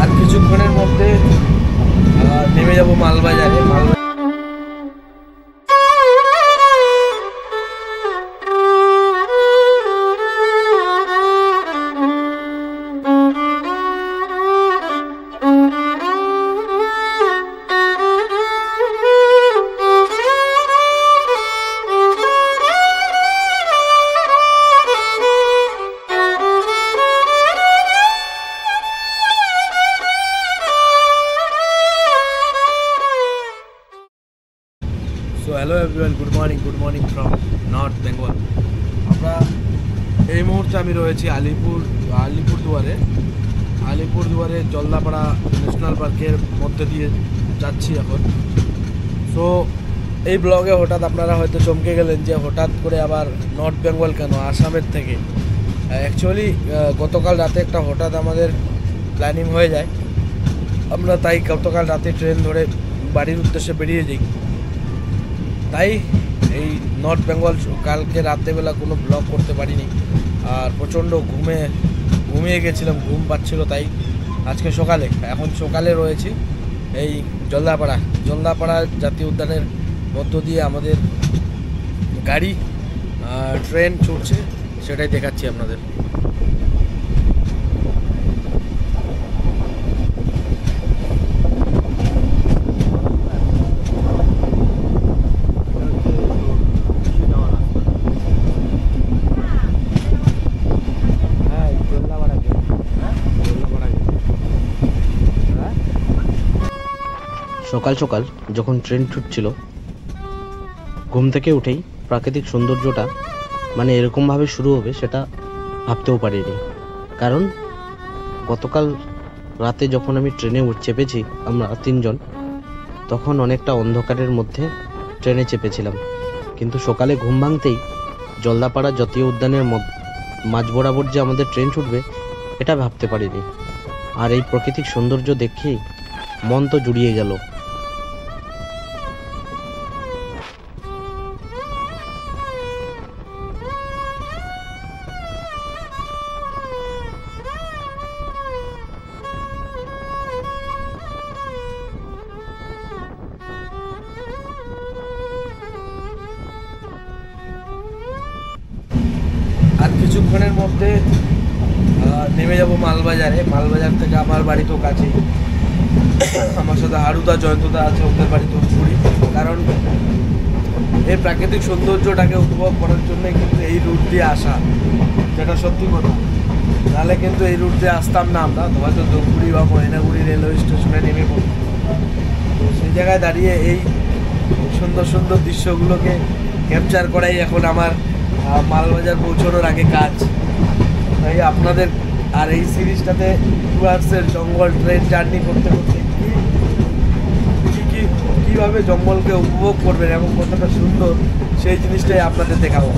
আর কিছুক্ষণের মধ্যে নেমে যাব মালবাজারে। So hello everyone, good morning from North Bengal. আমরা এই মুহূর্তে আমি রয়েছি আলিপুরদুয়ারে জলদাপাড়া ন্যাশনাল পার্কের মধ্যে দিয়ে যাচ্ছি এখন। সো এই ব্লগে হঠাৎ আপনারা হয়তো চমকে গেলেন যে হঠাৎ করে আবার নর্থ বেঙ্গল কেন, আসামের থেকে। অ্যাকচুয়ালি গতকাল রাতে একটা হঠাৎ আমাদের প্ল্যানিং হয়ে যায়, আমরা তাই গতকাল রাতে ট্রেন ধরে বাড়ির উদ্দেশ্যে বেরিয়ে যাই। তাই এই নর্থ বেঙ্গল কালকে রাত্রেবেলা কোনো ব্লগ করতে পারিনি, আর প্রচণ্ড ঘুমিয়ে গেছিলাম, ঘুম পাচ্ছিল। তাই আজকে এখন সকালে রয়েছি এই জলদাপাড়া জাতীয় উদ্যানের মধ্য দিয়ে আমাদের গাড়ি ট্রেন ছুটছে, সেটাই দেখাচ্ছি আপনাদের। সকাল সকাল যখন ট্রেন ছুটছিল, ঘুম থেকে উঠেই প্রাকৃতিক সৌন্দর্যটা মানে এরকমভাবে শুরু হবে সেটা ভাবতেও পারিনি। কারণ গতকাল রাতে যখন আমি ট্রেনে চেপেছি আমরা তিনজন, তখন অনেকটা অন্ধকারের মধ্যে ট্রেনে চেপেছিলাম, কিন্তু সকালে ঘুম ভাঙতেই জলদাপাড়া জাতীয় উদ্যানের মাঝ বরাবর যে আমাদের ট্রেন ছুটবে এটা ভাবতে পারিনি। আর এই প্রাকৃতিক সৌন্দর্য দেখেই মন তো জুড়িয়ে গেল। আর কিছুক্ষণের মধ্যে নেমে যাব মালবাজার থেকে আমার বাড়ি তো কাছেই। আমার সাথে হারুদা জয়ন্তদা আছে, ওদের বাড়ি তো ঘুরি। কারণ এই প্রাকৃতিক সৌন্দর্যটাকে উপভোগ করার জন্যই কিন্তু এই রুট দিয়ে আসা, যেটা সত্যি কথা। নাহলে কিন্তু এই রুট দিয়ে আসতাম না আমরা, হয়তো ধূপগুড়ি বা ময়নাগুড়ি রেলওয়ে স্টেশনে নেমে পড়ি। তো সেই জায়গায় দাঁড়িয়ে এই সুন্দর সুন্দর দৃশ্যগুলোকে ক্যাপচার করাই এখন আমার মালবাজার পৌঁছানোর আগে কাজ। তাই আপনাদের আর এই সিরিজটাতে 2 আওয়ার্সের জঙ্গল ট্রেন জার্নি করতে কীভাবে জঙ্গলকে উপভোগ করবেন এবং কতটা সুন্দর সেই জিনিসটাই আপনাদের দেখাবো।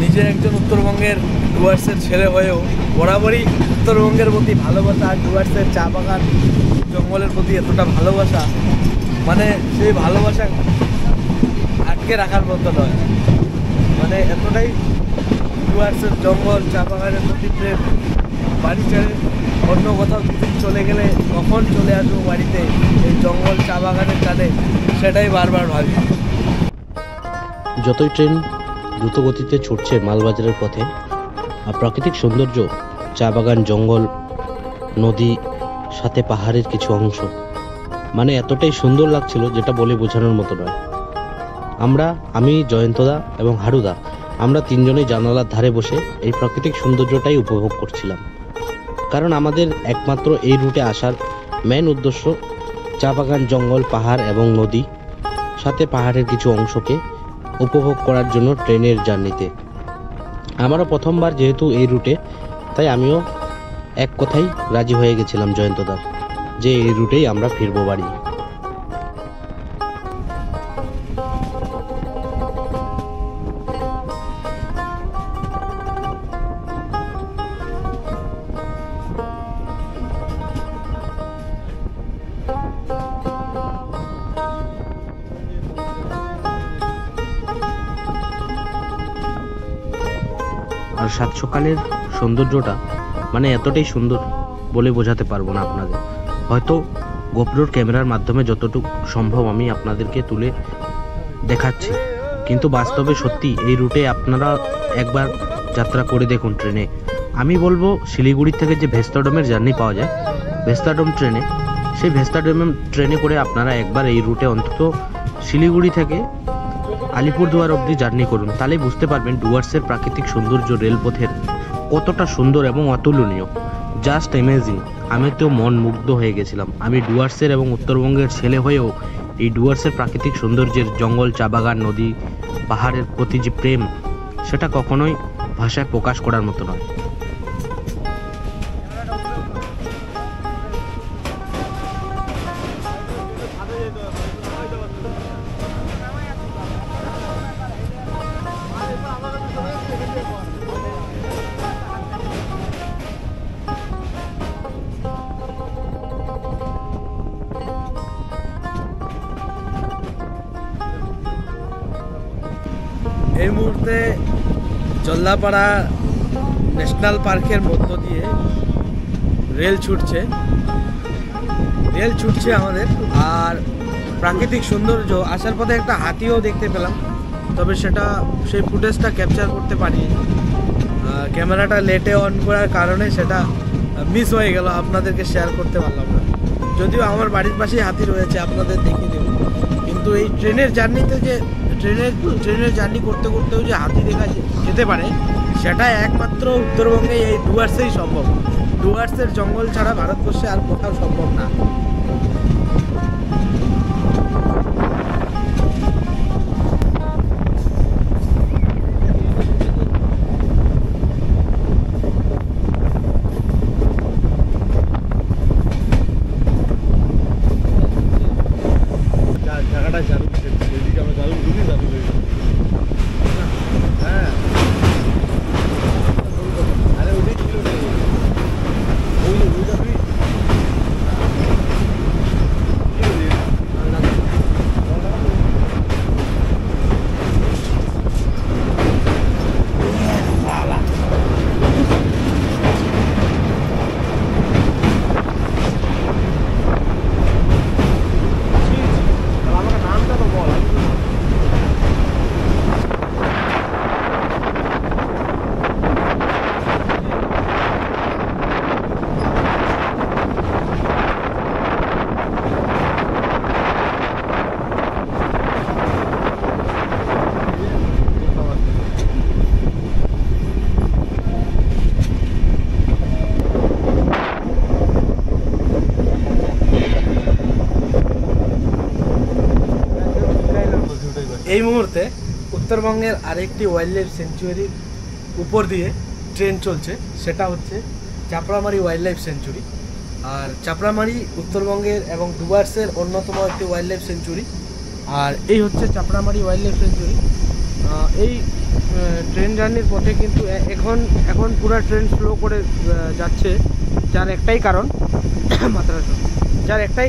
নিজে একজন উত্তরবঙ্গের ডুয়ার্সের ছেলে হয়েও বরাবরই উত্তরবঙ্গের প্রতি ভালোবাসা, আর ডুয়ার্সের চা বাগান জঙ্গলের প্রতি এতটা ভালোবাসা, মানে সেই ভালোবাসা আটকে রাখার মতো নয়। মানে এতটাই ডুয়ার্সের জঙ্গল চা বাগানের প্রতি প্রেম, বাড়ি ছেড়ে অন্য কোথাও চলে গেলে কখন চলে আসবো বাড়িতে এই জঙ্গল চা বাগানের টানে, সেটাই বারবার ভাবি। যতই ট্রেন দ্রুত গতিতে ছুটছে মালবাজারের পথে, আর প্রাকৃতিক সৌন্দর্য, চা বাগান, জঙ্গল, নদী, সাথে পাহাড়ের কিছু অংশ, মানে এতটাই সুন্দর লাগছিল যেটা বলে বোঝানোর মতো নয়। আমি জয়ন্তদা এবং হারুদা আমরা তিনজনেই জানালার ধারে বসে এই প্রাকৃতিক সৌন্দর্যটাই উপভোগ করছিলাম। কারণ আমাদের একমাত্র এই রুটে আসার মেন উদ্দেশ্য চা বাগান, জঙ্গল, পাহাড় এবং নদী, সাথে পাহাড়ের কিছু অংশকে উপভোগ করার জন্য ট্রেনের জার্নিতে। আমারও প্রথমবার যেহেতু এই রুটে, তাই আমিও এক কথাই রাজি হয়ে গেছিলাম জয়ন্তদার যে এই রুটেই আমরা ফিরবো বাড়ি। আর সাত সকালের সৌন্দর্যটা মানে এতটাই সুন্দর বলে বোঝাতে পারবো না আপনাদের। হয়তো গোপ্রোর ক্যামেরার মাধ্যমে যতটুকু সম্ভব আমি আপনাদেরকে তুলে দেখাচ্ছি, কিন্তু বাস্তবে সত্যি এই রুটে আপনারা একবার যাত্রা করে দেখুন ট্রেনে। আমি বলবো শিলিগুড়ি থেকে যে ভেস্তাডোমের জার্নি পাওয়া যায় ভেস্তাডোম ট্রেনে, সেই ভেস্তাডোম ট্রেনে করে আপনারা একবার এই রুটে অন্তত শিলিগুড়ি থেকে আলিপুরদুয়ার অবধি জার্নি করুন, তাহলে বুঝতে পারবেন ডুয়ার্সের প্রাকৃতিক সৌন্দর্য রেলপথের কতটা সুন্দর এবং অতুলনীয়। Just amazing. আমি তো মন মুগ্ধ হয়ে গেছিলাম। আমি ডুয়ার্সের এবং উত্তরবঙ্গের ছেলে হয়েও এই ডুয়ার্সের প্রাকৃতিক সৌন্দর্যের, জঙ্গল, চা বাগান, নদী, পাহাড়ের প্রতি যে প্রেম, সেটা কখনোই ভাষায় প্রকাশ করার মতো নয়। এই মুহূর্তে জল্লাপাড়া ন্যাশনাল পার্কের মধ্য দিয়ে রেল ছুটছে আমাদের। আর প্রাকৃতিক সৌন্দর্য, আসার পথে একটা হাতিও দেখতে পেলাম, তবে সেই ফুটেজটা ক্যাপচার করতে পারিনি। ক্যামেরাটা লেটে অন করার কারণে সেটা মিস হয়ে গেল, আপনাদেরকে শেয়ার করতে পারলাম না। যদিও আমার বাড়ির পাশেই হাতি রয়েছে, আপনাদের দেখিয়ে দেব। কিন্তু এই ট্রেনের জার্নিতে যে ট্রেনের জার্নি করতে করতেও যে হাতি দেখা যেতে পারে, সেটা একমাত্র উত্তরবঙ্গে এই ডুয়ার্সেই সম্ভব। ডুয়ার্সের জঙ্গল ছাড়া ভারতবর্ষে আর কোথাও সম্ভব না। এই মুহূর্তে উত্তরবঙ্গের আরেকটি ওয়াইল্ড লাইফ সেঞ্চুরির উপর দিয়ে ট্রেন চলছে, সেটা হচ্ছে চাপড়ামারি ওয়াইল্ড লাইফ সেঞ্চুরি। আর চাপড়ামারি উত্তরবঙ্গের এবং ডুয়ার্সের অন্যতম একটি ওয়াইল্ড লাইফ সেঞ্চুরি। আর এই হচ্ছে চাপড়ামারি ওয়াইল্ড লাইফ সেঞ্চুরি। এই ট্রেন জার্নির পথে কিন্তু এখন পুরো ট্রেন স্লো করে যাচ্ছে, যার একটাই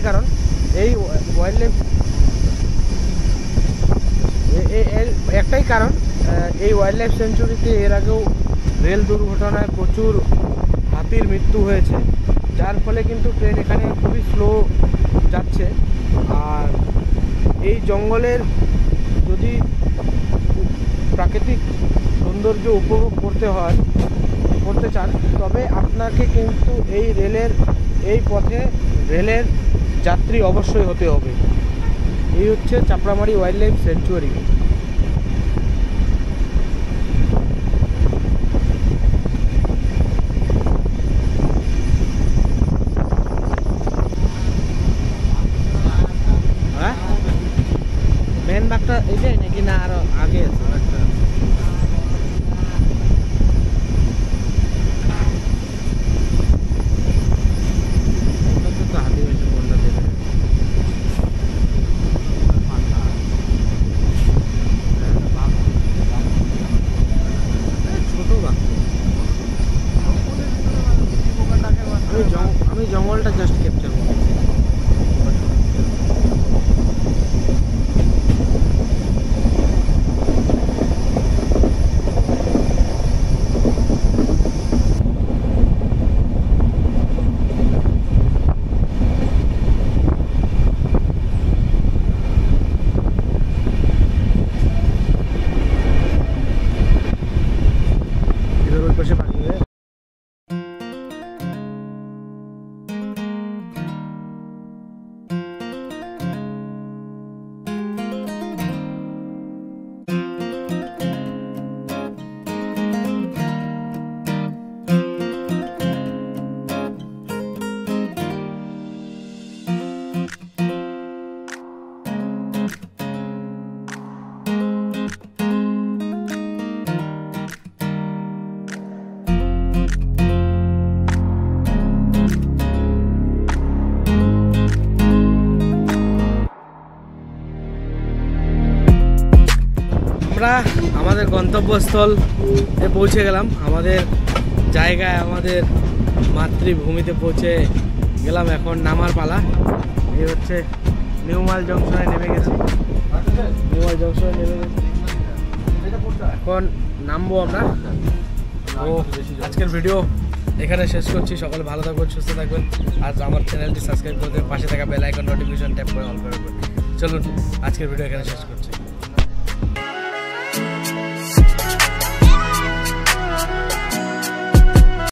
কারণ এই ওয়াইল্ড লাইফ এই ওয়াইল্ড লাইফ সেঞ্চুরিতে এর আগেও রেল দুর্ঘটনায় প্রচুর হাতির মৃত্যু হয়েছে, যার ফলে কিন্তু ট্রেন এখানে খুবই স্লো যাচ্ছে। আর এই জঙ্গলের যদি প্রাকৃতিক সৌন্দর্য উপভোগ করতে হয় করতে চান তবে আপনাকে কিন্তু এই পথে রেলের যাত্রী অবশ্যই হতে হবে। এই হচ্ছে চাপড়ামারি ওয়াইল্ড লাইফ স্যাংচুয়ারি। হ্যাঁ, মেন বাঘটা এটাই নাকি না আরো আগে আছে? আমি জঙ্গলটা জাস্ট ক্যাপচার করব। এবার ওই পাশে বাকি আমরা আমাদের গন্তব্যস্থলে পৌঁছে গেলাম, আমাদের জায়গায়, আমাদের মাতৃভূমিতে পৌঁছে গেলাম। এখন নামার পালা। এই হচ্ছে নিউমাল জংশনে নেমে গেছি। এখন নামবো আমরা। তো আজকের ভিডিও এখানে শেষ করছি। সকলে ভালো থাকবেন, সুস্থ থাকবেন। আর আমার চ্যানেলটি সাবস্ক্রাইব করে দেবেন, পাশে থাকা বেল আইকন নোটিফিকেশন ট্যাপ করে অল করে দেবেন। চলুন আজকের ভিডিও এখানে শেষ করছি।